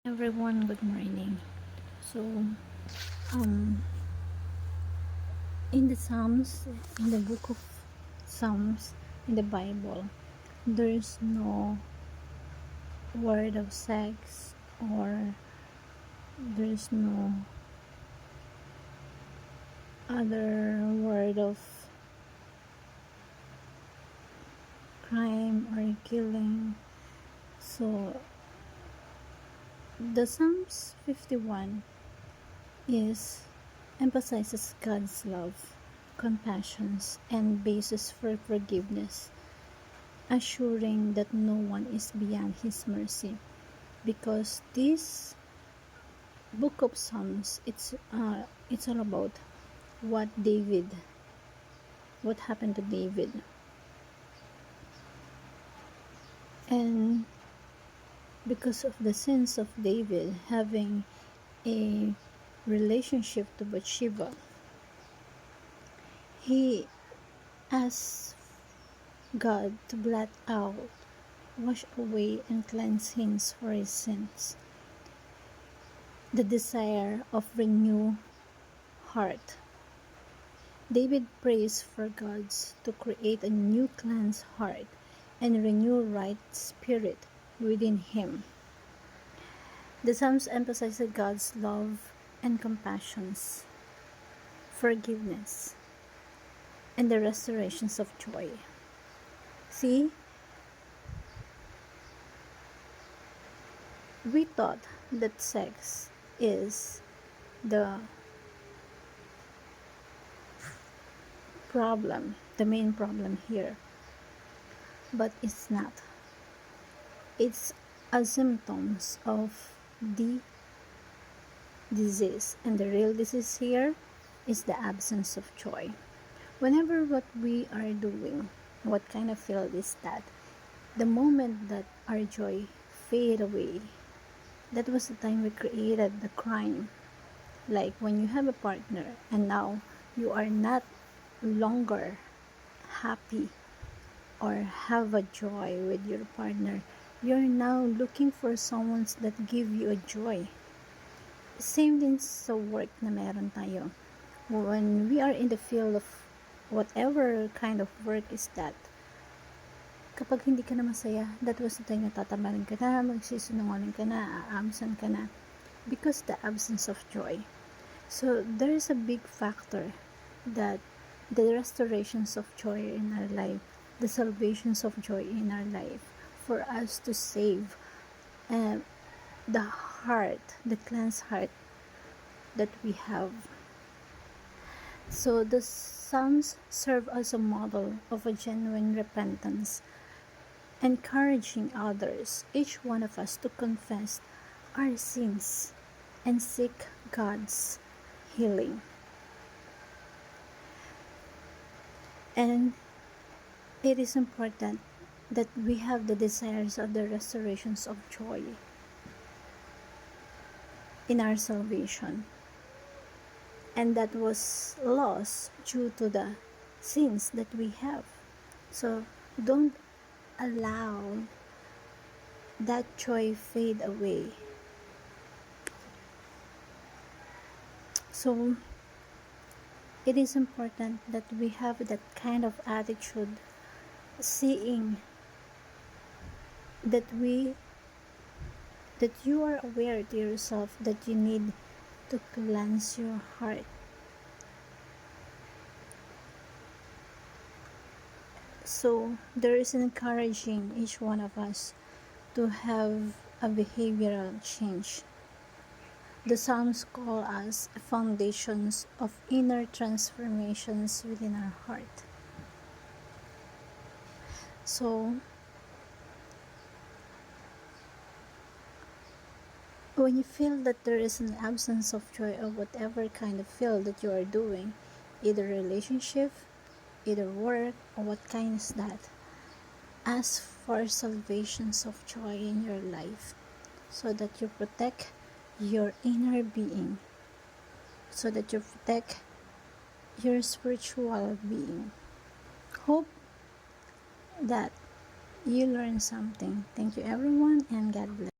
Everyone, good morning. So, um, in the Psalms, in the book of Psalms, in the Bible, there's no word of sex, or there's no other word of crime or killing. So, the Psalms 51 is emphasizes God's love, compassion, and basis for forgiveness, assuring that no one is beyond his mercy. Because this book of Psalms, it's all about what happened to David, and because of the sins of David having a relationship to Bathsheba, he asked God to blot out, wash away, and cleanse him for his sins. The desire of renew heart. David prays for God to create a new cleansed heart and renew right spirit within him. The Psalms emphasize God's love and compassion, forgiveness, and the restorations of joy. See, we thought that sex is the problem, the main problem here, but it's not. It's a symptoms of the disease, and the real disease here is the absence of joy. Whenever what we are doing, what kind of field is that? The moment that our joy fade away, that was the time we created the crime. Like when you have a partner and now you are not longer happy or have a joy with your partner, you're now looking for someone that give you a joy. Same din sa work na meron tayo. When we are in the field of whatever kind of work is that, kapag hindi ka na masaya, that was the time na tatamarin ka na, magsisinungaling ka na, aamsan ka na, because the absence of joy. So there is a big factor that the restorations of joy in our life, the salvations of joy in our life, for us to save the heart, the cleansed heart that we have. So the Psalms serve as a model of a genuine repentance, encouraging others, each one of us, to confess our sins and seek God's healing. And it is important that we have the desires of the restorations of joy in our salvation, and that was lost due to the sins that we have. So don't allow that joy fade away. So it is important that we have that kind of attitude, seeing that you are aware to yourself that you need to cleanse your heart. So there is encouraging each one of us to have a behavioral change. The Psalms call us foundations of inner transformations within our heart. So when you feel that there is an absence of joy of whatever kind of field that you are doing, either relationship, either work, or what kind is that, ask for salvations of joy in your life, so that you protect your inner being, so that you protect your spiritual being. Hope that you learn something. Thank you everyone, and God bless.